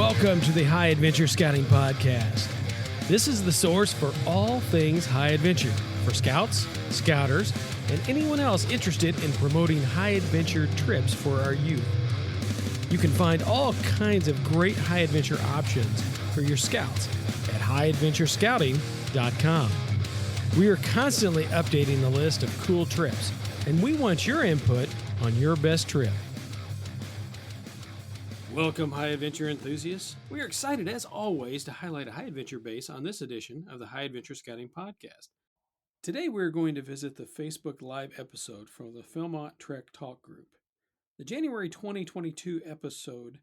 Welcome to the High Adventure Scouting Podcast. This is the source for all things high adventure for scouts, scouters, and anyone else interested in promoting high adventure trips for our youth. You can find all kinds of great high adventure options for your scouts at highadventurescouting.com. We are constantly updating the list of cool trips, and we want your input on your best trip. Welcome, high adventure enthusiasts. We are excited, as always, to highlight a high adventure base on this edition of the High Adventure Scouting Podcast. Today, we're going to visit the Facebook Live episode from the Philmont Trek Talk Group. The January 2022 episode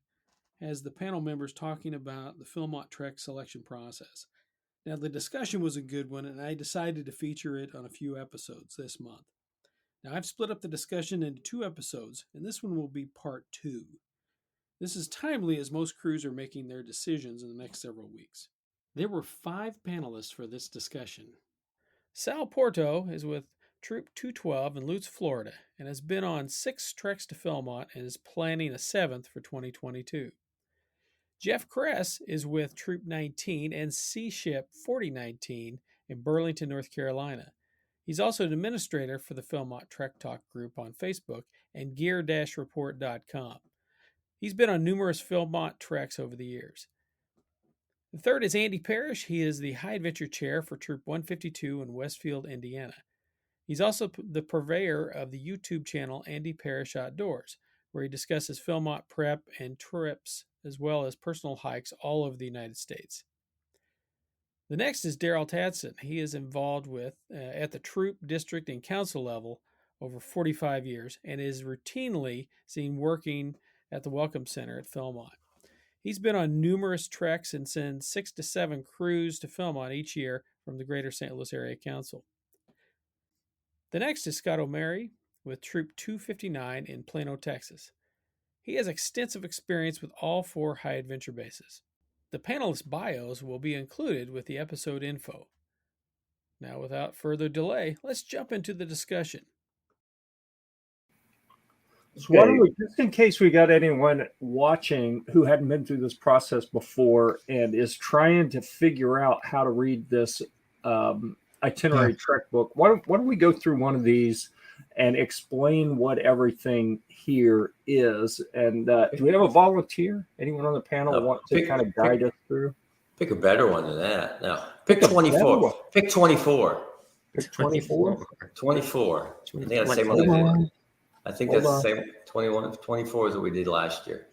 has the panel members talking about the Philmont Trek selection process. Now, the discussion was a good one, and I decided to feature it on a few episodes this month. Now, I've split up the discussion into 2 episodes, and this one will be part 2. This is timely as most crews are making their decisions in the next several weeks. There were 5 panelists for this discussion. Sal Porto is with Troop 212 in Lutz, Florida, and has been on 6 treks to Philmont and is planning a 7th for 2022. Jeff Kress is with Troop 19 and Sea Ship 4019 in Burlington, North Carolina. He's also an administrator for the Philmont Trek Talk group on Facebook and gear-report.com. He's been on numerous Philmont treks over the years. The third is Andy Parrish. He is the High Adventure Chair for Troop 152 in Westfield, Indiana. He's also the purveyor of the YouTube channel Andy Parrish Outdoors, where he discusses Philmont prep and trips, as well as personal hikes all over the United States. The next is Daryl Tadson. He is involved with, at the troop, district, and council level over 45 years and is routinely seen working at the Welcome Center at Philmont. He's been on numerous treks and sends 6 to 7 crews to Philmont each year from the Greater St. Louis Area Council. The next is Scott O'Mary with Troop 259 in Plano, Texas. He has extensive experience with all 4 high adventure bases. The panelists' bios will be included with the episode info. Now, without further delay, let's jump into the discussion. So why don't we, just in case we got anyone watching who hadn't been through this process before and is trying to figure out how to read this itinerary trek book, why don't we go through one of these and explain what everything here is? And do we have a volunteer? Anyone on the panel want to kind of guide us through? Pick a better one than that. No, pick 24. Pick 24. Pick 24. 24. I think that's the same one we did. I think that's the same 21. 24 is what we did last year.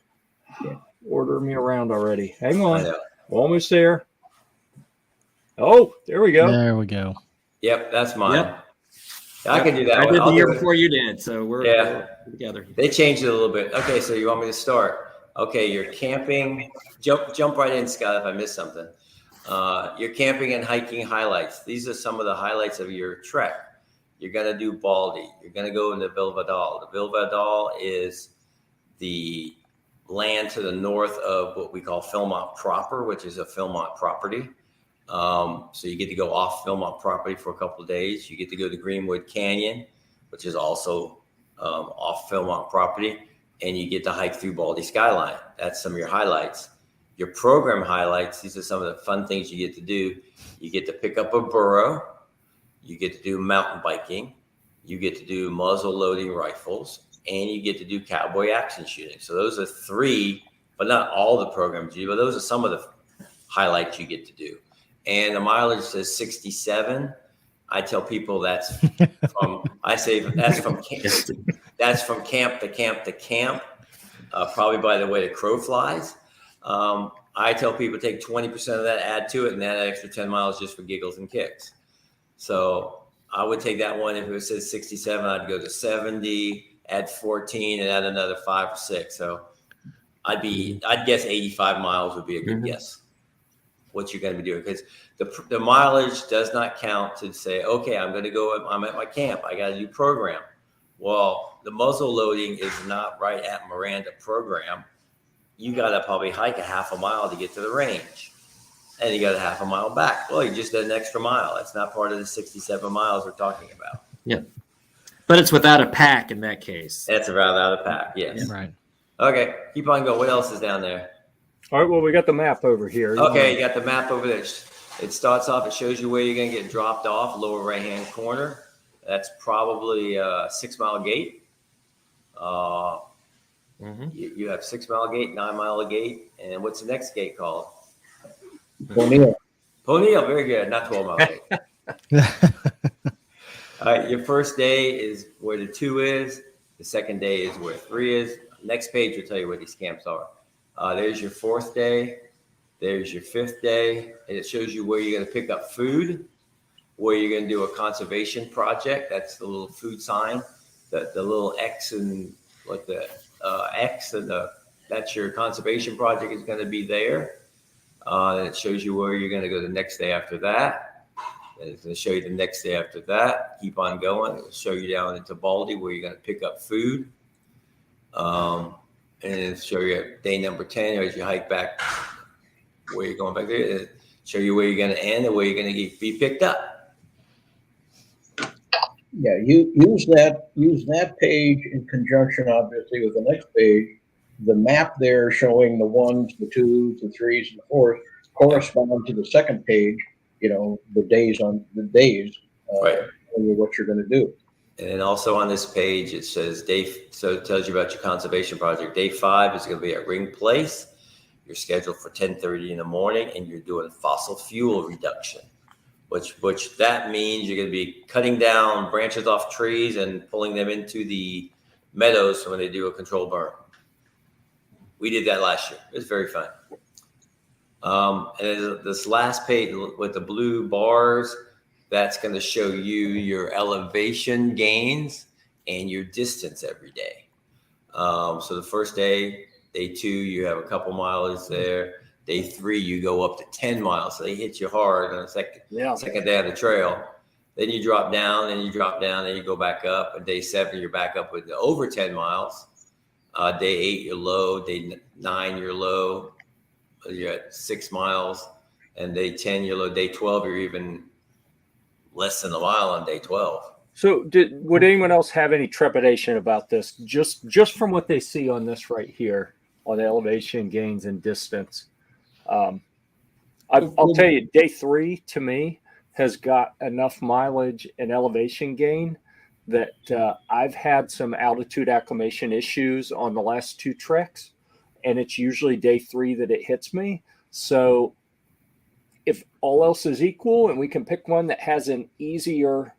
Yeah. Order me around already. Hang on. Almost there. Oh, there we go. There we go. Yep, that's mine. Yep. I can do that. I did the year before you did, so we're together. They changed it a little bit. Okay, so you want me to start? Okay, you're camping. Jump right in, Scott, if I missed something. You're camping and hiking highlights. These are some of the highlights of your trek. You're going to do Baldy. You're going to go into Vilvadal. The Vilvadal is the land to the north of what we call Philmont proper, which is a Philmont property. So you get to go off Philmont property for a couple of days. You get to go to Greenwood Canyon, which is also off Philmont property. And you get to hike through Baldy Skyline. That's some of your highlights. Your program highlights, these are some of the fun things you get to do. You get to pick up a burro. You get to do mountain biking, you get to do muzzle loading rifles, and you get to do cowboy action shooting. So those are 3, but not all the programs you do, but those are some of the highlights you get to do. And the mileage says 67. I tell people that's from camp to camp to camp, probably by the way the crow flies. I tell people take 20% of that, add to it, and add an extra 10 miles just for giggles and kicks. So I would take that one. If it says 67, I'd go to 70, add 14, and add another 5 or 6. So I'd guess 85 miles would be a good guess. What you're going to be doing, because the mileage does not count to say, okay, I'm at my camp. I got to do program. Well, the muzzle loading is not right at Miranda program. You got to probably hike a half a mile to get to the range. And you got a half a mile back. Well, you just did an extra mile. That's not part of the 67 miles we're talking about. Yeah. But it's without a pack in that case. That's without a pack, yes. Yeah. Right. Okay, keep on going. What else is down there? All right. Well, we got the map over here. Okay, you got the map over there. It starts off. It shows you where you're going to get dropped off. Lower right hand corner. That's probably a 6 Mile gate. You have 6 Mile gate, 9 Mile gate, and what's the next gate called? O'Neill. O'Neill, very good. Not 12 Mile gate. All right, your first day is where the 2 is. The second day is where 3 is. Next page will tell you where these camps are. There's your 4th day. There's your 5th day. And it shows you where you're going to pick up food, where you're going to do a conservation project. That's the little food sign, the little X and like the X and that's your conservation project is going to be there. And it shows you where you're going to go the next day after that. And it's going to show you the next day after that. Keep on going. It'll show you down into Baldy where you're going to pick up food. And it'll show you day number 10 as you hike back where you're going back there. It'll show you where you're going to end and where you're going to be picked up. Yeah, you use that page in conjunction, obviously, with the next page. The map there showing the 1s, the 2s, the 3s, and the 4s correspond to the second page. You know, the days, right. What you're going to do. And then also on this page, it says so it tells you about your conservation project. Day 5 is going to be at Ring Place. You're scheduled for 10:30 in the morning, and you're doing fossil fuel reduction, which that means you're going to be cutting down branches off trees and pulling them into the meadows when they do a controlled burn. We did that last year. It was very fun. And this last page with the blue bars, that's going to show you your elevation gains and your distance every day. So the first day, day 2, you have a couple miles there. Day 3, you go up to 10 miles. So they hit you hard on the second day of the trail. Then you drop down, then you go back up. And day 7, you're back up with over 10 miles. Day 8, you're low. Day 9, you're low. You're at 6 miles. And day 10, you're low. Day 12, you're even less than a mile on day 12. So would anyone else have any trepidation about this? Just from what they see on this right here on elevation gains and distance. I'll tell you, day 3 to me has got enough mileage and elevation gain that I've had some altitude acclimation issues on the last 2 treks, and it's usually day 3 that it hits me. So if all else is equal and we can pick one that has an easier,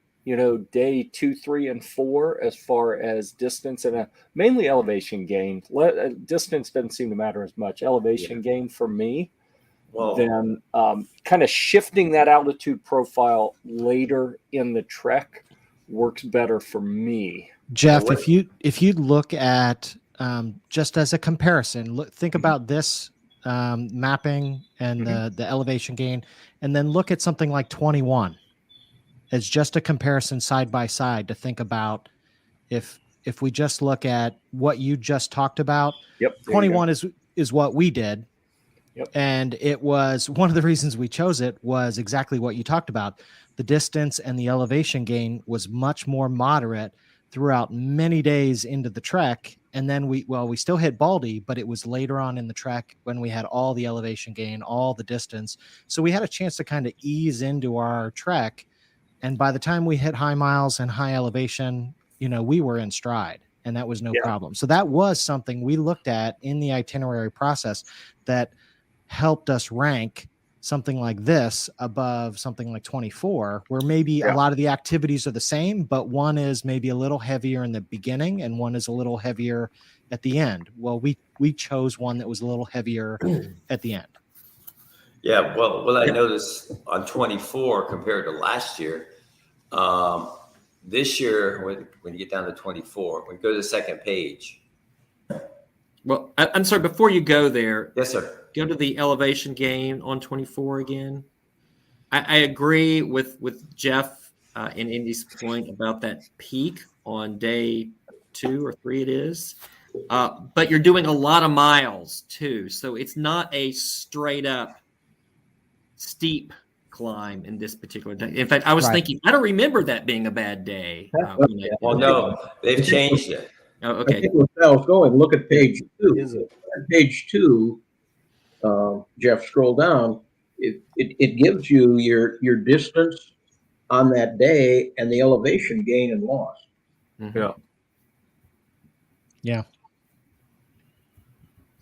day 2, 3, and 4 as far as distance and mainly elevation gain. Distance doesn't seem to matter as much. Elevation gain for me. Well, then kind of shifting that altitude profile later in the trek works better for me. Jeff, if you look at just as a comparison, think about this mapping and the elevation gain, and then look at something like 21 as just a comparison side by side to think about if we just look at what you just talked about. 21 is what we did. Yep. And it was one of the reasons we chose it was exactly what you talked about. The distance and the elevation gain was much more moderate throughout many days into the trek. And then we still hit Baldy, but it was later on in the trek when we had all the elevation gain, all the distance. So we had a chance to kind of ease into our trek. And by the time we hit high miles and high elevation, we were in stride, and that was no problem. So that was something we looked at in the itinerary process that helped us rank something like this above something like 24, where maybe a lot of the activities are the same, but one is maybe a little heavier in the beginning and one is a little heavier at the end. Well, we chose one that was a little heavier at the end. Yeah, well, what I noticed on 24 compared to last year, this year, when you get down to 24, when you go to the second page. Well, I'm sorry, before you go there. Yes, sir. Go to the elevation gain on 24 again. I agree with Jeff and Indy's point about that peak on day 2 or 3 it is. But you're doing a lot of miles too. So it's not a straight up steep climb in this particular day. In fact, I was thinking, I don't remember that being a bad day. Well, no, they've changed it. Oh, okay. I think where Sal's going, look at page 2. Page 2, Jeff, scroll down. It gives you your distance on that day and the elevation gain and loss. Mhm. Yeah. Yeah.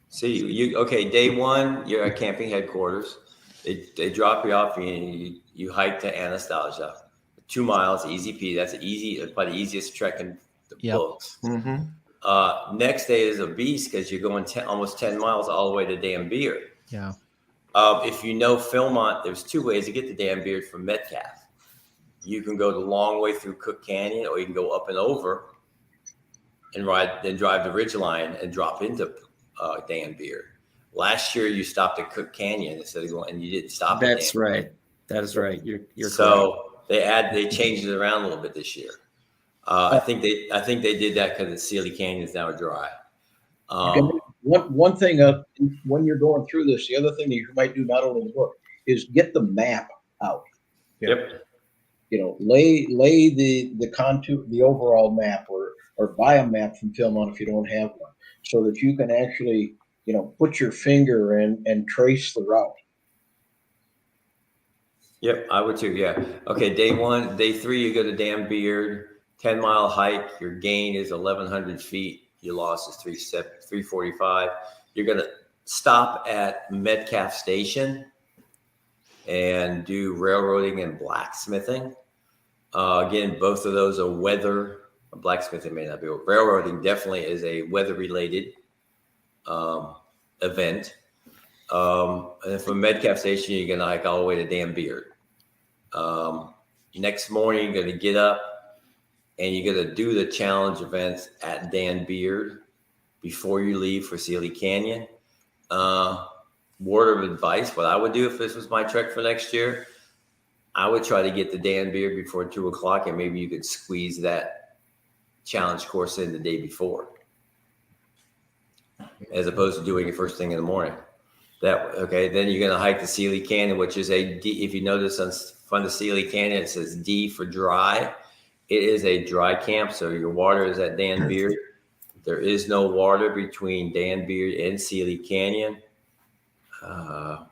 See, okay, day one, you're at camping headquarters. They drop you off and you hike to Anastasia. 2 miles, easy peasy. That's probably the easiest trek in the books. Mm-hmm. Next day is a beast because you're going almost 10 miles all the way to Dan Beard. Yeah. If you know Philmont, there's 2 ways to get to Dan Beard from Metcalf. You can go the long way through Cook Canyon, or you can go up and over and then drive the Ridgeline and drop into Dan Beard. Last year you stopped at Cook Canyon instead of going, and you didn't stop. That's right. That is right. You're so correct. They changed it around a little bit this year. I think they did that because the Sealy Canyon is now dry. One thing when you're going through this, the other thing that you might do not only in the book is get the map out. Yep. Lay the contour, the overall map, or buy a map from Philmont if you don't have one, so that you can actually put your finger in and trace the route. Yep, I would too. Yeah. Okay. Day 1, day 3, you go to Dan Beard, 10-mile hike. Your gain is 1,100 feet. Your loss is 345. You're going to stop at Metcalf Station and do railroading and blacksmithing. Again, both of those are weather. Blacksmithing may not be. Railroading definitely is a weather-related event. And then from Metcalf Station, you're going to hike all the way to Dan Beard. Next morning, you're going to get up and you're going to do the challenge events at Dan Beard before you leave for Sealy Canyon. Word of advice, what I would do if this was my trek for next year, I would try to get to Dan Beard before 2 o'clock, and maybe you could squeeze that challenge course in the day before, as opposed to doing it first thing in the morning. Then you're going to hike the Sealy Canyon, which is if you notice on front of Sealy Canyon, it says D for dry. It is a dry camp, so your water is at Dan Beard. There is no water between Dan Beard and Sealy Canyon. I'm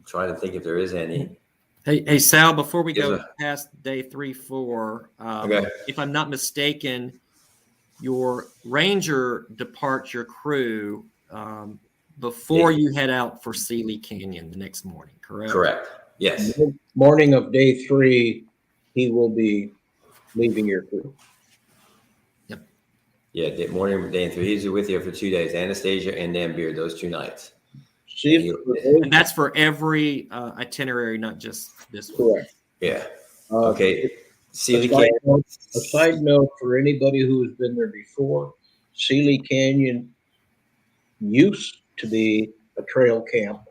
trying to think if there is any. Hey, Sal, before we go past day 3, 4, Okay. if I'm not mistaken, your ranger departs your crew before you head out for Sealy Canyon the next morning, correct? Correct. Yes. Morning of day 3, he will be leaving your crew. Yep. Yeah, morning of day 3. He's with you for 2 days, Anastasia and Dan Beard, those 2 nights. And that's for every itinerary, not just this one. Correct. Yeah. Okay. Sealy A side note for anybody who has been there before, Sealy Canyon used to be a trail camp.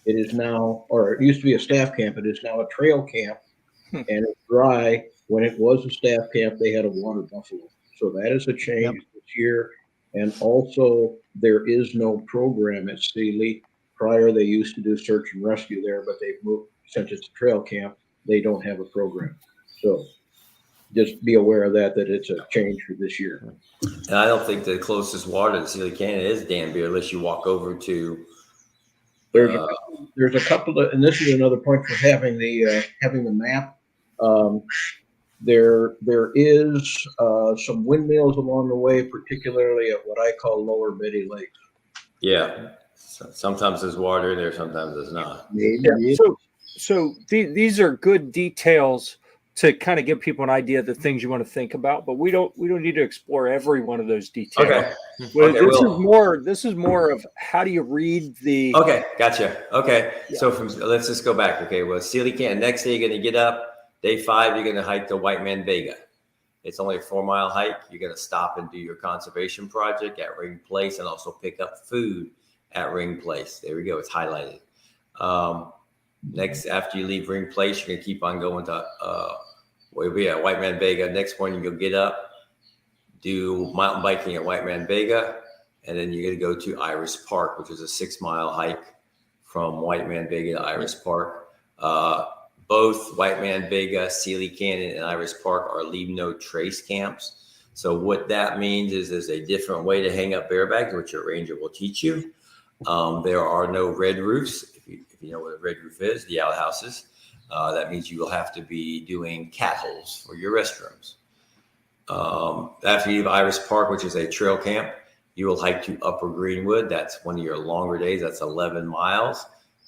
It is now, or it used to be a staff camp. It is now a trail camp, and it's dry. When it was a staff camp, they had a water buffalo. So that is a change this year. And also, there is no program at Sealy. Prior, they used to do search and rescue there, but they've moved, since it's a trail camp, they don't have a program. So just be aware of that it's a change for this year. And I don't think the closest water to Sealy Canyon is Dan Beard, unless you walk over to. There's a couple of, and this is another point for having the map. There is some windmills along the way, particularly at what I call Lower Betty Lake. Yeah. Sometimes there's water there, sometimes there's not. Yeah. So these are good details to kind of give people an idea of the things you want to think about, but we don't need to explore every one of those details. Okay. This is more of how do you read the. Okay, gotcha. Okay, yeah. So let's just go back. Okay, well, Sealy Canyon. Next day you're going to get up. Day 5 you're going to hike to White Man Vega. It's only a 4-mile hike. You're going to stop and do your conservation project at Ring Place, and also pick up food at Ring Place. There we go. It's highlighted. Next, after you leave Ring Place, you're going to keep on going to White Man Vega. Next morning, you'll get up, do mountain biking at White Man Vega, and then you're going to go to Iris Park, which is a 6-mile hike from White Man Vega to Iris Park. Both White Man Vega, Sealy Canyon, and Iris Park are leave no trace camps. So what that means is there's a different way to hang up bear bags, which your ranger will teach you. There are no red roofs. If you know what a red roof is, the outhouses. That means you will have to be doing cat holes for your restrooms. After you leave Iris Park, which is a trail camp, you will hike to Upper Greenwood. That's one of your longer days. That's 11 miles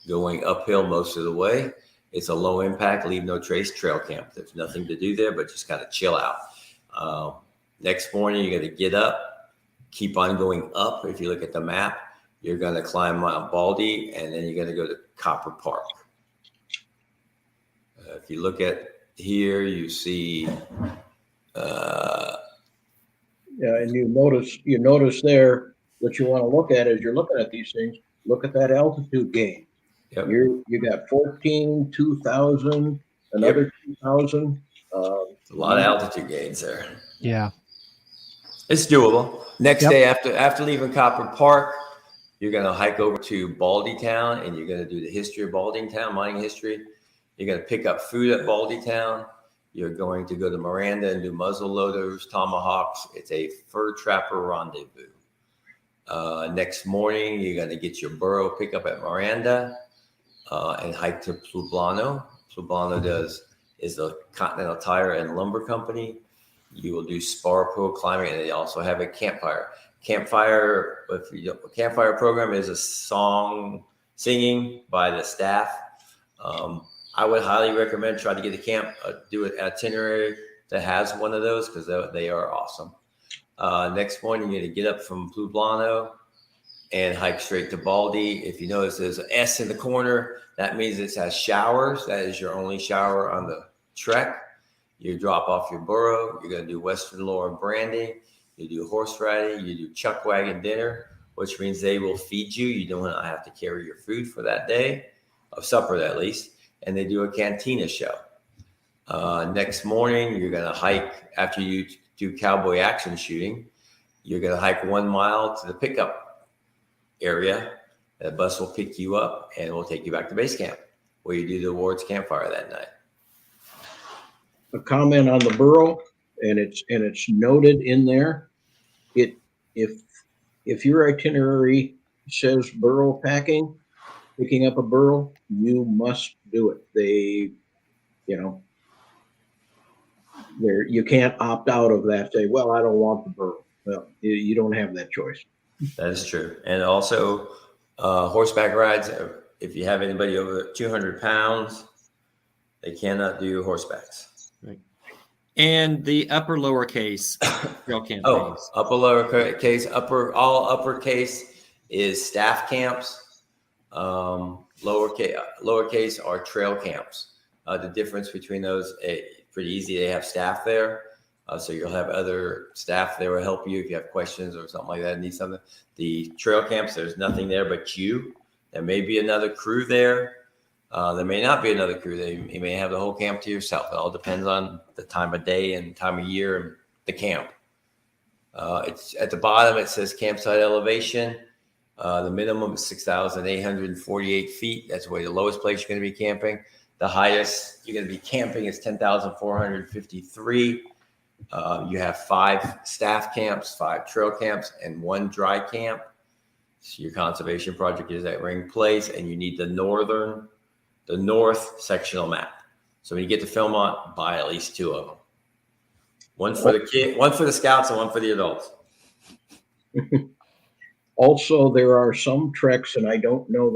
going uphill most of the way. It's a low impact, leave no trace trail camp. There's nothing to do there, but just kind of chill out. Next morning, you're going to get up, keep on going up. If you look at the map, you're going to climb Mount Baldy, and then you're going to go to Copper Park. If you look at here, you see, and you notice there what you want to look at as you're looking at these things. Look at that altitude gain. Yep. You got 14, 2,000, another 2,000. A lot of altitude gains there. Yeah, it's doable. Next day after leaving Copper Park, you're going to hike over to Baldy Town, and you're going to do the history of Baldy Town, mining history. You're going to pick up food at Baldy Town. You're going to go to Miranda and do muzzle loaders, tomahawks. It's a fur trapper rendezvous. Next morning, you're going to get your burro pickup at Miranda and hike to Plano. Plano is a Continental Tire and Lumber Company. You will do spar pole climbing, and they also have a campfire. Campfire program is a song singing by the staff. I would highly recommend try to get a camp, do an itinerary that has one of those because they are awesome. Next morning, you're going to get up from Plano and hike straight to Baldy. If you notice there's an S in the corner, that means it has showers. That is your only shower on the trek. You drop off your burro. You're going to do Western lore and branding. You do horse riding. You do chuck wagon dinner, which means they will feed you. You don't have to carry your food for that day, of supper at least. And they do a cantina show. Next morning, you're going to hike after you do cowboy action shooting. You're going to hike 1 mile to the pickup area. The bus will pick you up and will take you back to base camp, where you do the awards campfire that night. A comment on the burro, and it's noted in there. If your itinerary says burro packing, picking up a burro, you must do it. You can't opt out of that. Say, well, I don't want the burro. Well, you don't have that choice. That is true. And also horseback rides, if you have anybody over 200 pounds, they cannot do horsebacks. Right. And the upper lowercase trail campaigns. Upper lowercase, all uppercase is staff camps. Lowercase are trail camps. The difference between those, pretty easy. They have staff there. So you'll have other staff there will help you if you have questions or something like that, need something. The trail camps, there's nothing there but you. There may be another crew there. There may not be another crew. You may have the whole camp to yourself. It all depends on the time of day and time of year and the camp. It's at the bottom, it says campsite elevation. The minimum is 6,848 feet. That's where the lowest place you're going to be camping. The highest you're going to be camping is 10,453. You have 5 staff camps, 5 trail camps, and 1 dry camp. So your conservation project is at Ring Place, and you need the north sectional map. So when you get to Philmont, buy at least 2 of them. One for the kid, one for the scouts, and one for the adults. Also, there are some treks, and I don't know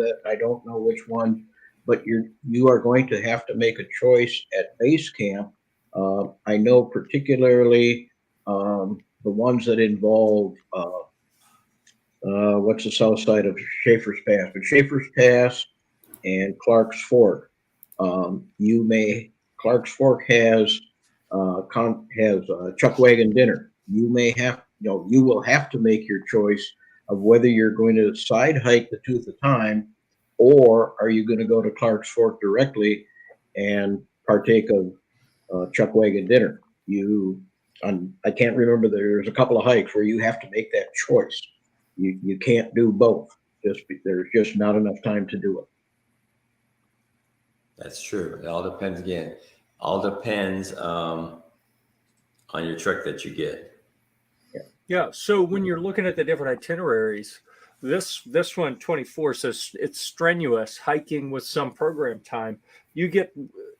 which one, but you are going to have to make a choice at base camp. I know particularly the ones that involve what's the south side of Schaefer's Pass, but Schaefer's Pass and Clark's Fork. Clark's Fork has chuck wagon dinner. You will have to make your choice of whether you're going to side hike the Tooth of Time, or are you going to go to Clark's Fork directly and partake of chuck wagon dinner. I can't remember. There's a couple of hikes where you have to make that choice. You can't do both. There's just not enough time to do it. That's true. It all depends again. All depends on your trek that you get. Yeah. So when you're looking at the different itineraries, This one 24 says it's strenuous hiking with some program time. You get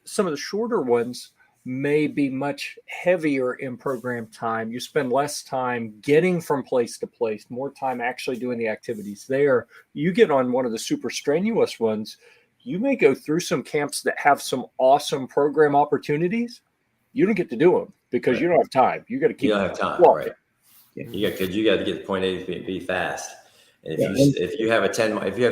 some of the shorter ones may be much heavier in program time. You spend less time getting from place to place, more time actually doing the activities there. You get on one of the super strenuous ones, you may go through some camps that have some awesome program opportunities. You don't get to do them because you don't have time. You got to keep. You don't have time, walking. right? You got to get to point A to B fast. And if you have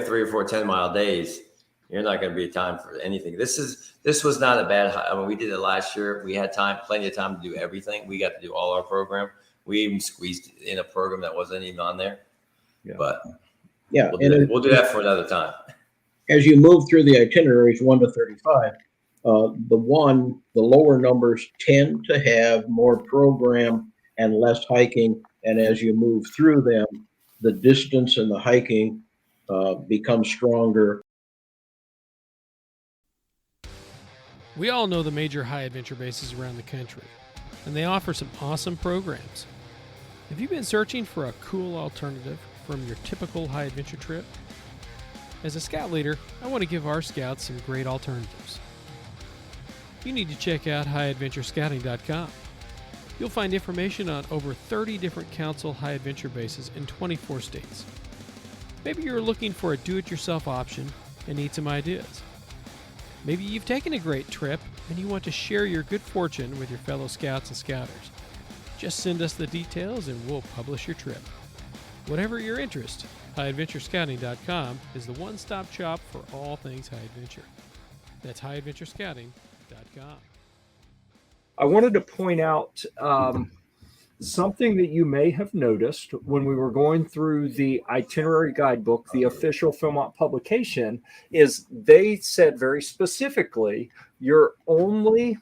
3 or 4 10-mile days, you're not going to be time for anything. This was not a bad. I mean, we did it last year. We had plenty of time to do everything. We got to do all our program. We even squeezed in a program that wasn't even on there. Yeah. But Yeah, we'll do that for another time. As you move through the itineraries 1 to 35, the lower numbers tend to have more program and less hiking. And as you move through them, the distance and the hiking becomes stronger. We all know the major high adventure bases around the country, and they offer some awesome programs. Have you been searching for a cool alternative from your typical high adventure trip? As a scout leader, I want to give our scouts some great alternatives. You need to check out highadventurescouting.com. You'll find information on over 30 different council high adventure bases in 24 states. Maybe you're looking for a do-it-yourself option and need some ideas. Maybe you've taken a great trip and you want to share your good fortune with your fellow scouts and scouters. Just send us the details and we'll publish your trip. Whatever your interest, highadventurescouting.com is the one-stop shop for all things high adventure. That's highadventurescouting.com. I wanted to point out something that you may have noticed when we were going through the itinerary guidebook, the official Philmont publication, is they said very specifically your only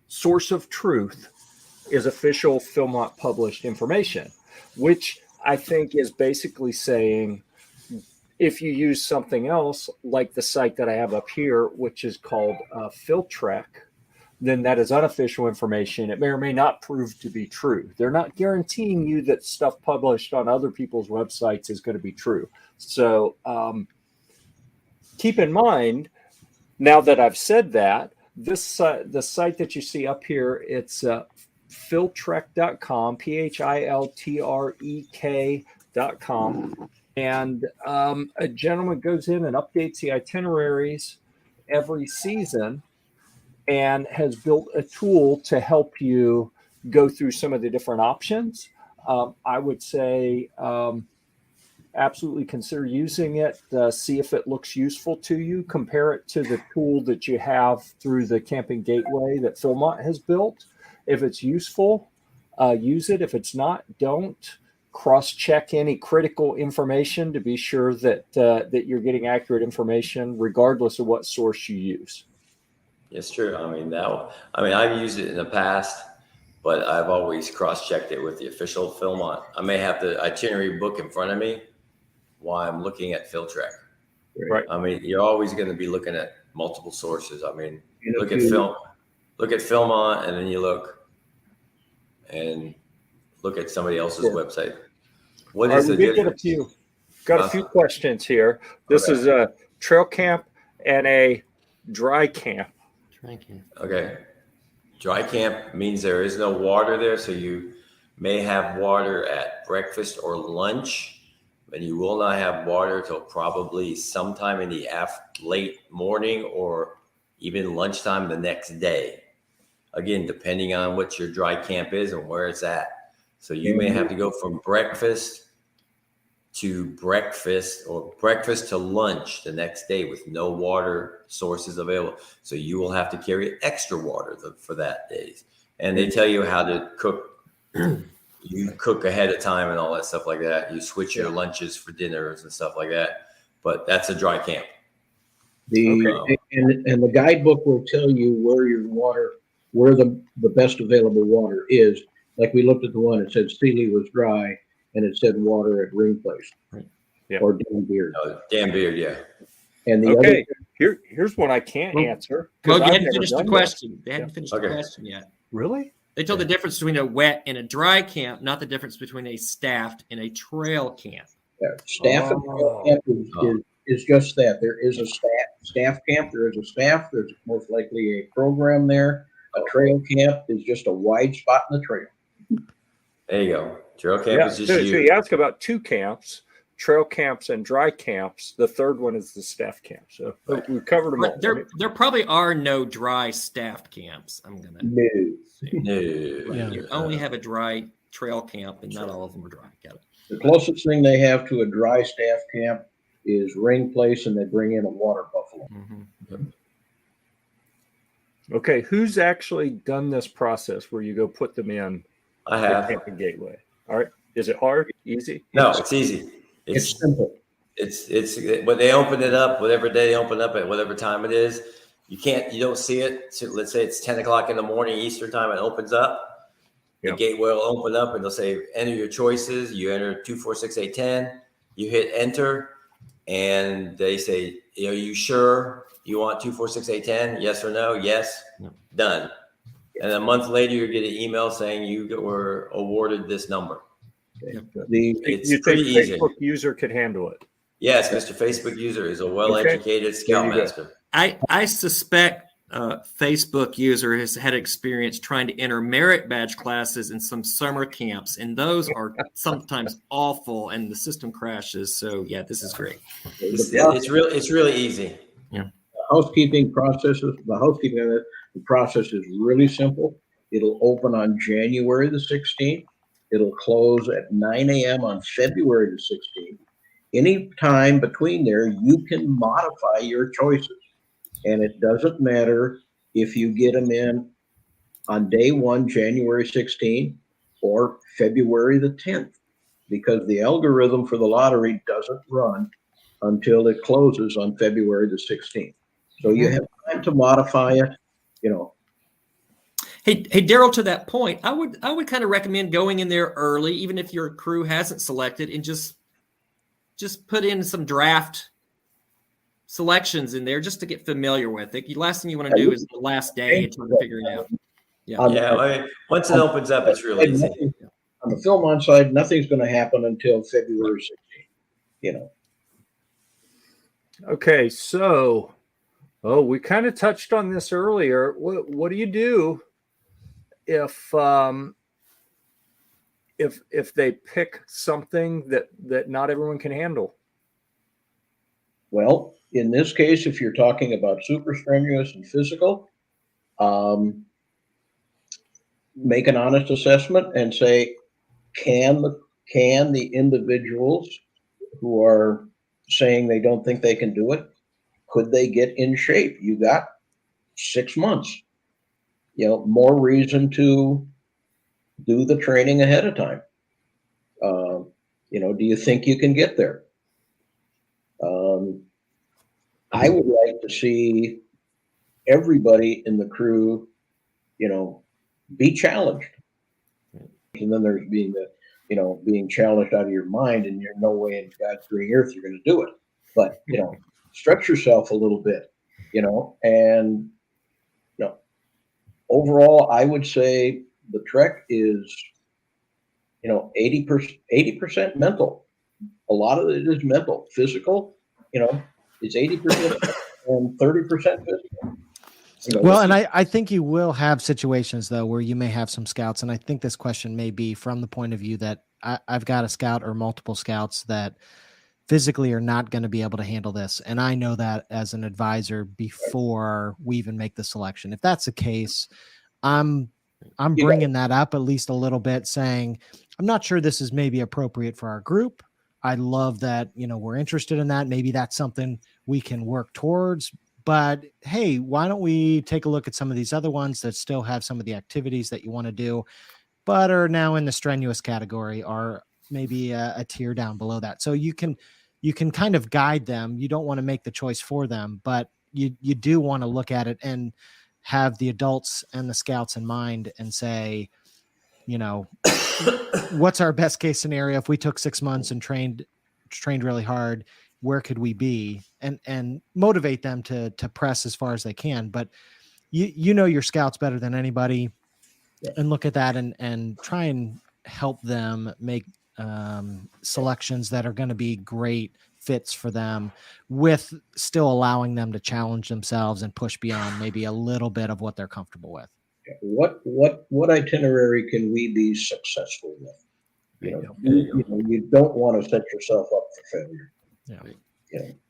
source of truth is official Philmont published information, which I think is basically saying if you use something else like the site that I have up here, which is called Philtrek, then that is unofficial information. It may or may not prove to be true. They're not guaranteeing you that stuff published on other people's websites is going to be true. So keep in mind, now that I've said that, this the site that you see up here, it's philtrek.com, philtrek.com. And a gentleman goes in and updates the itineraries every season and has built a tool to help you go through some of the different options. I would say absolutely consider using it. See if it looks useful to you. Compare it to the tool that you have through the Camping Gateway that Philmont has built. If it's useful, use it. If it's not, don't. Cross-check any critical information to be sure that that you're getting accurate information, regardless of what source you use. It's true. I've used it in the past, but I've always cross-checked it with the official Philmont. I may have the itinerary book in front of me while I'm looking at Philtrek. Right. I mean, you're always going to be looking at multiple sources. I mean, look at Philmont, and then you look at somebody else's website. What is the difference? Got a few questions here. This is a trail camp and a dry camp. Okay. Dry camp means there is no water there, so you may have water at breakfast or lunch, but you will not have water till probably sometime in the late morning or even lunchtime the next day. Again, depending on what your dry camp is and where it's at. So you may have to go from breakfast to lunch the next day with no water sources available. So you will have to carry extra water for that day. And they tell you how to cook. You cook ahead of time and all that stuff like that. You switch your lunches for dinners and stuff like that. But that's a dry camp. And the guidebook will tell you where your water, where the best available water is. Like we looked at the one that said Sealy was dry, and it said water at Green Place, or Dan Beard. Oh, Dan Beard, yeah. And here's one I can't answer. Well, you hadn't finished the question. They hadn't finished the question yet. Really? They told the difference between a wet and a dry camp, not the difference between a staffed and a trail camp. Staff and trail camp is just that. There is a staff camp. There is a staff. There's most likely a program there. A trail camp is just a wide spot in the trail. There you go. Trail camp is just so you. you ask about 2 camps, trail camps and dry camps. The third one is the staff camp. So we covered them all. There probably are no dry staffed camps. I'm gonna No. You only have a dry trail camp, and not all of them are dry. Got it. The closest thing they have to a dry staff camp is Ring Place, and they bring in a water buffalo. Mm-hmm. Okay, who's actually done this process where you go put them in? I have. Camping Gateway. All right. Is it hard? Easy? No, it's easy. It's simple. It's when they open it up, whatever day they open up at whatever time it is, you don't see it. So let's say it's 10 o'clock in the morning, Eastern time, it opens up. The gateway will open up and they'll say, enter your choices. You enter 2, 4, 6, 8, 10. You hit enter and they say, are you sure you want 2, 4, 6, 8, 10? Yes or no? Yes. No. Done. And a month later, you get an email saying you were awarded this number. Okay. It's you think pretty easy. Facebook user could handle it? Yes, Mr. Facebook user is a well-educated scoutmaster. I suspect Facebook user has had experience trying to enter merit badge classes in some summer camps, and those are sometimes awful, and the system crashes. So yeah, this is great. It's really easy. Yeah. The housekeeping process is really simple. It'll open on January the 16th. It'll close at 9 a.m. on February the 16th. Any time between there, you can modify your choices. And it doesn't matter if you get them in on day 1, January 16th, or February the 10th, because the algorithm for the lottery doesn't run until it closes on February the 16th. So you have time to modify it, Hey, Daryl, to that point, I would kind of recommend going in there early, even if your crew hasn't selected, and just put in some draft selections in there just to get familiar with it. The last thing you want to do is the last day and try to figure it out. Yeah. I mean, once it opens up, it's really easy. On the Philmont side, nothing's going to happen until February 16th. Okay, so we kind of touched on this earlier. What do you do if they pick something that not everyone can handle? Well, in this case, if you're talking about super strenuous and physical, make an honest assessment and say, can the individuals who are saying they don't think they can do it, could they get in shape? You got 6 months. More reason to do the training ahead of time. Do you think you can get there? I would like to see everybody in the crew, be challenged. And then there's being challenged out of your mind, and you're no way in God's green earth you're going to do it. But, stretch yourself a little bit, and, overall, I would say the trek is, 80% mental. A lot of it is mental. Physical, it's 80% and 30% physical. Well, and I think you will have situations, though, where you may have some scouts. And I think this question may be from the point of view that I've got a scout or multiple scouts that physically are not going to be able to handle this. And I know that as an advisor before we even make the selection. If that's the case, I'm bringing that up at least a little bit, saying, I'm not sure this is maybe appropriate for our group. I love that, we're interested in that. Maybe that's something we can work towards. But hey, why don't we take a look at some of these other ones that still have some of the activities that you want to do, but are now in the strenuous category, or maybe a tier down below that. So you can kind of guide them. You don't want to make the choice for them, but you do want to look at it and have the adults and the scouts in mind and say, what's our best case scenario? If we took 6 months and trained really hard, where could we be? And motivate them to press as far as they can. But your scouts better than anybody, and look at that and try and help them make selections that are going to be great fits for them, with still allowing them to challenge themselves and push beyond maybe a little bit of what they're comfortable with. What itinerary can we be successful with? You don't want to set yourself up for failure.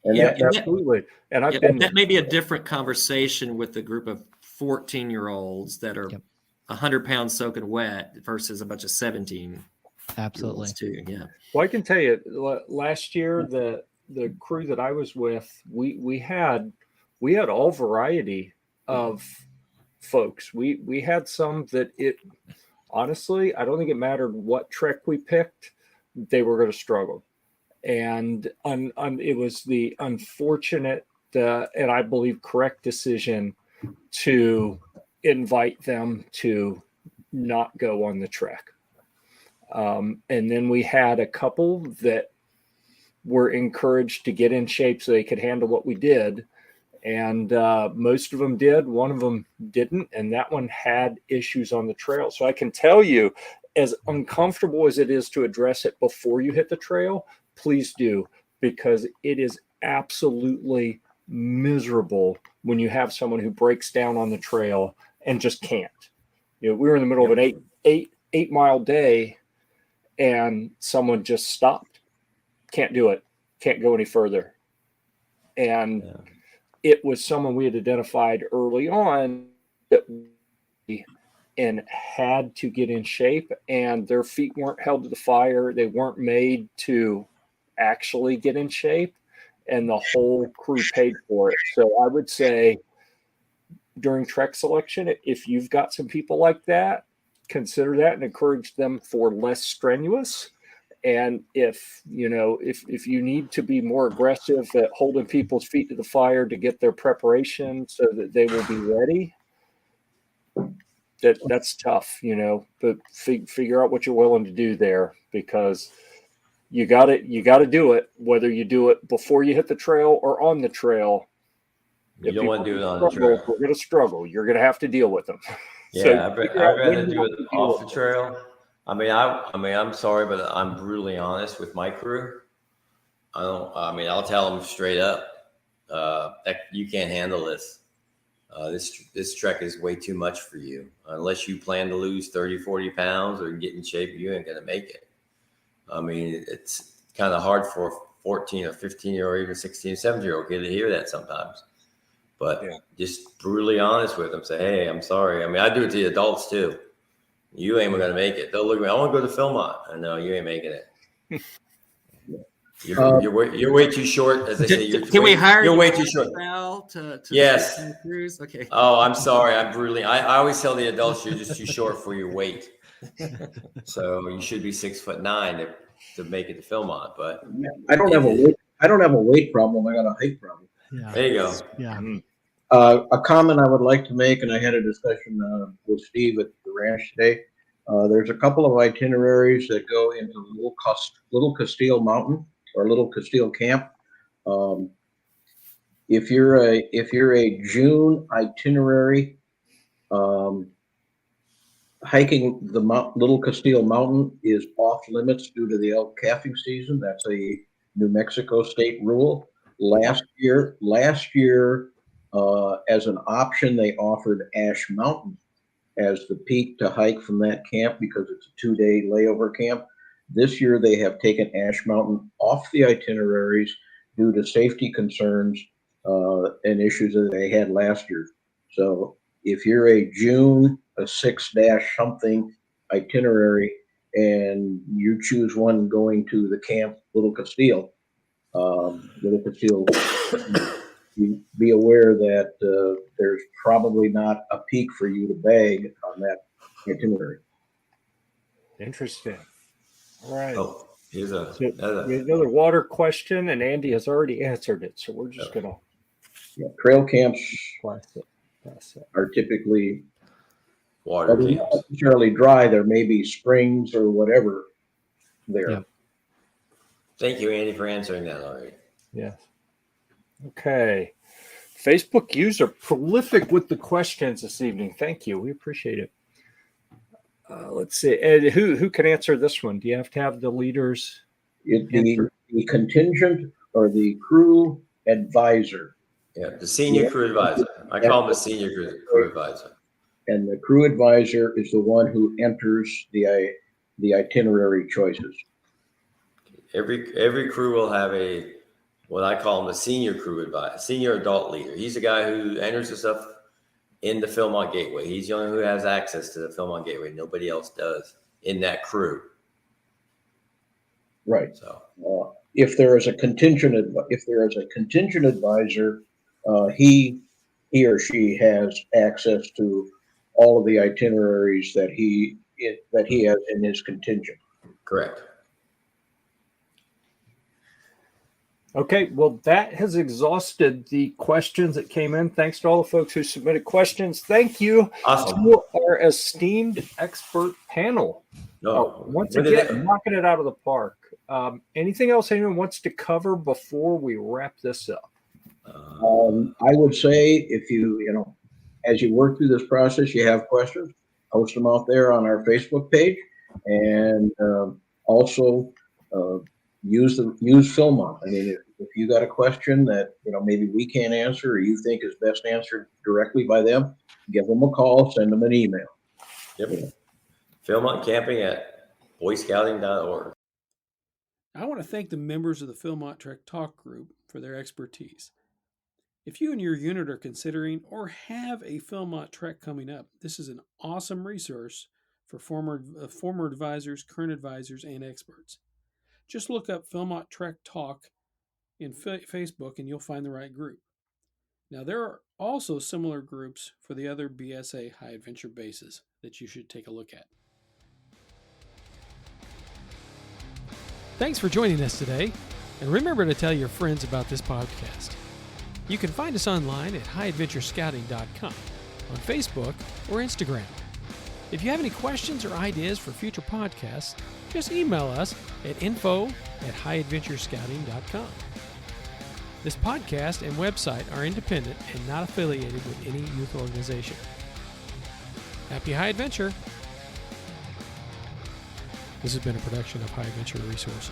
Absolutely. And I've been. That may be a different conversation with a group of 14-year-olds that are 100 pounds soaking wet versus a bunch of 17. Absolutely. Too. Yeah. Well, I can tell you, last year the crew that I was with, we had all variety of folks. We had some that honestly, I don't think it mattered what trek we picked, they were going to struggle. And it was the unfortunate and I believe correct decision to invite them to not go on the trek. And then we had a couple that were encouraged to get in shape so they could handle what we did. And most of them did. One of them didn't. And that one had issues on the trail. So I can tell you, as uncomfortable as it is to address it before you hit the trail, please do, because it is absolutely miserable when you have someone who breaks down on the trail and just can't. We were in the middle of an eight mile day, and someone just stopped. Can't do it. Can't go any further. And it was someone we had identified early on and had to get in shape, and their feet weren't held to the fire. They weren't made to actually get in shape, and the whole crew paid for it. So I would say during trek selection, if you've got some people like that, consider that and encourage them for less strenuous. And if you need to be more aggressive at holding people's feet to the fire to get their preparation so that they will be ready, that's tough, but figure out what you're willing to do there, because you got to do it, whether you do it before you hit the trail or on the trail. You don't want to do it on the trail. We're going to struggle. You're going to have to deal with them. Yeah, I'd rather do it off the trail. I'm sorry, but I'm brutally honest with my crew. I'll tell them straight up, that you can't handle this. This trek is way too much for you. Unless you plan to lose 30, 40 pounds or get in shape, you ain't going to make it. It's kind of hard for a 14 or 15-year-old or even 16, 17-year-old kid to hear that sometimes. But just brutally honest with them. Say, hey, I'm sorry. I do it to the adults too. You ain't going to make it. They'll look at me, I want to go to Philmont. I know you ain't making it. You're way too short, as they say. Can we hire you're way too short. To yes. Cruise? Okay. Oh, I'm sorry. I always tell the adults you're just too short for your weight. So you should be 6'9" to make it to Philmont. But I don't have a weight problem. I got a height problem. Yeah. There you go. Yeah. A comment I would like to make, and I had a discussion with Steve at the ranch today. There's a couple of itineraries that go into Little Castile Mountain or Little Castile Camp. If you're a June itinerary, hiking the Little Castile Mountain is off limits due to the elk calving season. That's a New Mexico state rule. Last year, as an option, they offered Ash Mountain as the peak to hike from that camp because it's a 2-day layover camp. This year, they have taken Ash Mountain off the itineraries due to safety concerns and issues that they had last year. So if you're a June, a 6-something itinerary, and you choose one going to the camp Little Castile, be aware that there's probably not a peak for you to bag on that itinerary. Interesting. All right. Oh, here's another water question, and Andy has already answered it, so we're just gonna. Yeah, trail camps pass it. are typically water camps. Not necessarily dry. There may be springs or whatever there. Yeah. Thank you, Andy, for answering that already. Yes. Okay. Facebook user prolific with the questions this evening. Thank you. We appreciate it. Let's see. Ed, who can answer this one? Do you have to have the leaders? The contingent or the crew advisor. Yeah, the senior crew advisor. I call him the senior crew advisor. And the crew advisor is the one who enters the itinerary choices. Every crew will have what I call him a senior crew advisor, senior adult leader. He's the guy who enters the stuff in the Philmont Gateway. He's the only one who has access to the Philmont Gateway. Nobody else does in that crew. Right. So if there is a contingent advisor, he or she has access to all of the itineraries that he has in his contingent. correct. Okay, well, that has exhausted the questions that came in. Thanks to all the folks who submitted questions. Thank you Awesome. to our esteemed expert panel. No, Once again, knocking it out of the park. Anything else anyone wants to cover before we wrap this up? I would say if as you work through this process, you have questions, post them out there on our Facebook page, and also use Philmont. I mean, if you got a question that maybe we can't answer or you think is best answered directly by them, give them a call, send them an email. Yep. Philmont Camping at boyscouting.org. I want to thank the members of the Philmont Trek Talk group for their expertise. If you and your unit are considering or have a Philmont Trek coming up, this is an awesome resource for former advisors, current advisors, and experts. Just look up Philmont Trek Talk in Facebook and you'll find the right group. Now, there are also similar groups for the other BSA high adventure bases that you should take a look at. Thanks for joining us today, and remember to tell your friends about this podcast. You can find us online at highadventurescouting.com, on Facebook or Instagram. If you have any questions or ideas for future podcasts, just email us at info@highadventurescouting.com. This podcast and website are independent and not affiliated with any youth organization. Happy High Adventure! This has been a production of High Adventure Resources.